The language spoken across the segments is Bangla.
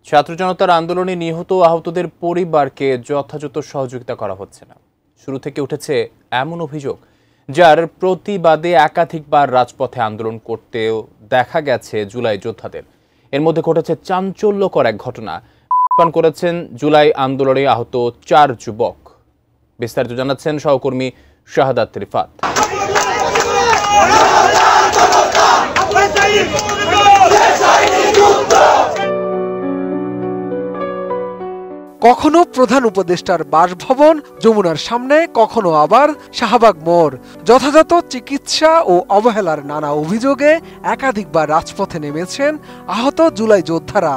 ছাত্র জনতার আন্দোলনে নিহত আহতদের পরিবারকে যথাযথ সহযোগিতা করা হচ্ছে না। শুরু থেকে উঠেছে এমন অভিযোগ, যার প্রতিবাদে একাধিকবার রাজপথে আন্দোলন করতেও দেখা গেছে জুলাই যোদ্ধাদের। এর মধ্যে ঘটেছে চাঞ্চল্যকর এক ঘটনা। পান করেছেন জুলাই আন্দোলনে আহত 4 যুবক। বিস্তারিত জানাচ্ছেন সহকর্মী শাহাদাত রিফাত। কখনো প্রধান উপদেষ্টার বাসভবন যমুনার সামনে, কখনো আবার শাহবাগ মোড়। যথাযথ চিকিৎসা ও অবহেলার নানা অভিযোগে একাধিকবার রাজপথে নেমেছেন আহত জুলাই যোদ্ধারা।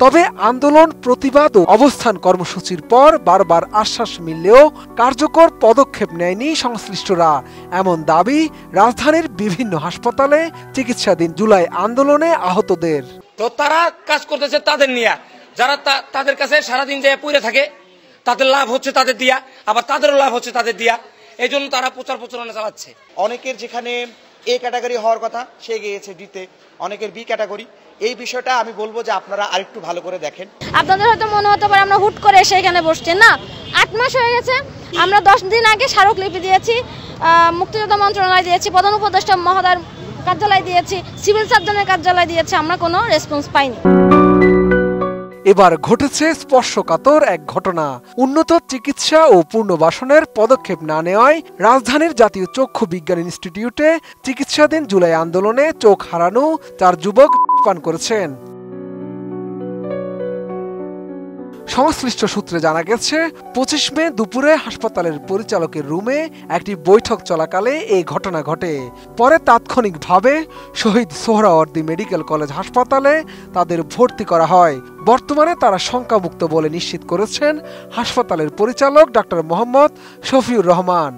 তবে আন্দোলন, প্রতিবাদ ও অবস্থান কর্মসূচির পর বারবার আশ্বাস মিললেও কার্যকর পদক্ষেপ নেয়নি সংশ্লিষ্টরা। এমন দাবি রাজধানীর বিভিন্ন হাসপাতালে চিকিৎসাধীন জুলাই আন্দোলনে আহতদের। তো তারা কাজ করতেছে তাদের নিয়ে, যারা তাদের কাছে সারাদিন যে পড়ে থাকে, তাদের লাভ হচ্ছে তাদের দিয়া, আবার তাদেরও লাভ হচ্ছে তাদের দিয়া। এই জন্য তারা প্রচারণা চালাচ্ছে। অনেকের যেখানে এ ক্যাটাগরি হওয়ার কথা, সে গিয়েছে ডিতে, অনেকের বি ক্যাটাগরি। এই বিষয়টা আমি বলবো যে আপনারা আরেকটু ভালো করে দেখেন। আপনাদের হয়তো মনে হতে পারে আমরা হুট করে এসে এখানে বসছি, না, 8 মাস হয়ে গেছে। আমরা 10 দিন আগে স্মারকলিপি দিয়েছি, মুক্তিযোদ্ধা মন্ত্রণালয় দিয়েছি, প্রধান উপদেষ্টা মহোদয়ের কার্যালয় দিয়েছি, সিভিল সার্জনের কার্যালয় দিয়েছি, আমরা কোনো রেসপন্স পাইনি। এবার ঘটেছে স্পর্শকাতর এক ঘটনা। উন্নত চিকিৎসা ও পুনর্বাসনের পদক্ষেপ না নেওয়ায় রাজধানীর জাতীয় চক্ষু বিজ্ঞান ইনস্টিটিউটে চিকিৎসাধীন জুলাই আন্দোলনে চোখ হারানো 4 যুবক পান করেছেন। সংশ্লিষ্ট সূত্রে জানা গেছে, 25 মে দুপুরে হাসপাতালের পরিচালকের রুমে একটি বৈঠক চলাকালে এই ঘটনা ঘটে। পরে তাৎক্ষণিকভাবে শহীদ সোহরাওয়ার্দী মেডিকেল কলেজ হাসপাতালে তাদের ভর্তি করা হয়। বর্তমানে তারা শঙ্কামুক্ত বলে নিশ্চিত করেছেন হাসপাতালের পরিচালক ডাক্তার মোহাম্মদ শফিউর রহমান।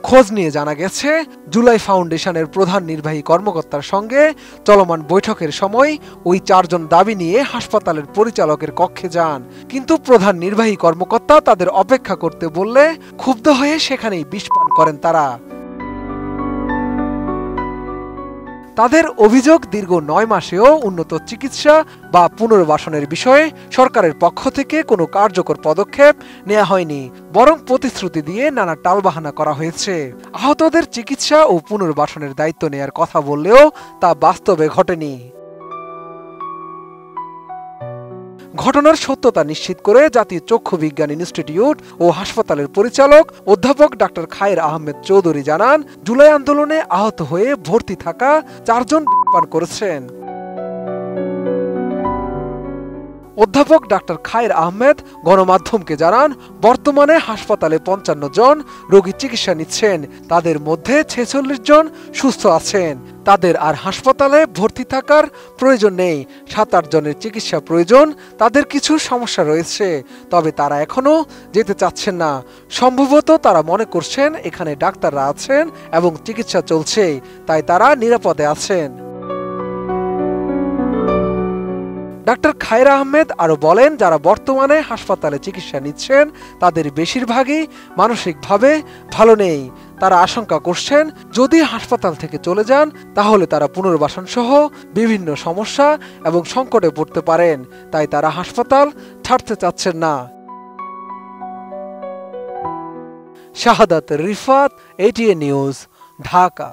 খোঁজ নিয়ে জানা গেছে, জুলাই ফাউন্ডেশনের প্রধান নির্বাহী কর্মকর্তার সঙ্গে চলমান বৈঠকের সময় ওই 4 জন দাবি নিয়ে হাসপাতালের পরিচালকের কক্ষে যান। কিন্তু প্রধান নির্বাহী কর্মকর্তা তাদের অপেক্ষা করতে বললে ক্ষুব্ধ হয়ে সেখানেই বিষ পান করেন তারা। তাদের অভিযোগ, দীর্ঘ 9 মাসেও উন্নত চিকিৎসা বা পুনর্বাসনের বিষয়ে সরকারের পক্ষ থেকে কোনো কার্যকর পদক্ষেপ নেওয়া হয়নি, বরং প্রতিশ্রুতি দিয়ে নানা টালবাহানা করা হয়েছে। আহতদের চিকিৎসা ও পুনর্বাসনের দায়িত্ব নেয়ার কথা বললেও তা বাস্তবে ঘটেনি। ঘটনার সত্যতা নিশ্চিত করে জাতীয় চক্ষু বিজ্ঞান ইনস্টিটিউট ও হাসপাতালের পরিচালক অধ্যাপক ডাক্তার খায়ের আহমেদ চৌধুরী জানান, জুলাই আন্দোলনে আহত হয়ে ভর্তি থাকা 4 জন পান করেছেন। অধ্যাপক ডাক্তার খায়ের আহমেদ গণমাধ্যমকে জানান, বর্তমানে হাসপাতালে 55 জন রোগী চিকিৎসা নিচ্ছেন। তাদের মধ্যে 46 জন সুস্থ আছেন। তাদের আর হাসপাতালে ভর্তি থাকার প্রয়োজন নেই। 7-8 জনের চিকিৎসা প্রয়োজন। তাদের কিছু সমস্যা রয়েছে, তবে তারা এখনো যেতে চাচ্ছেন না। সম্ভবত তারা মনে করছেন এখানে ডাক্তাররা আছেন এবং চিকিৎসা চলছে, তাই তারা নিরাপদে আছেন। ডাক্তার খায়ের আহমেদ আরো বলেন, যারা বর্তমানে হাসপাতালে চিকিৎসা নিচ্ছেন তাদের বেশিরভাগই মানসিকভাবে ভালো নেই। তারা আশঙ্কা করছেন, যদি হাসপাতাল থেকে চলে যান তাহলে তারা পুনর্বাসন সহ বিভিন্ন সমস্যা এবং সংকটে পড়তে পারেন, তাই তারা হাসপাতাল ছাড়তে চাচ্ছেন না। শাহাদাত রিফাত, ATN নিউজ, ঢাকা।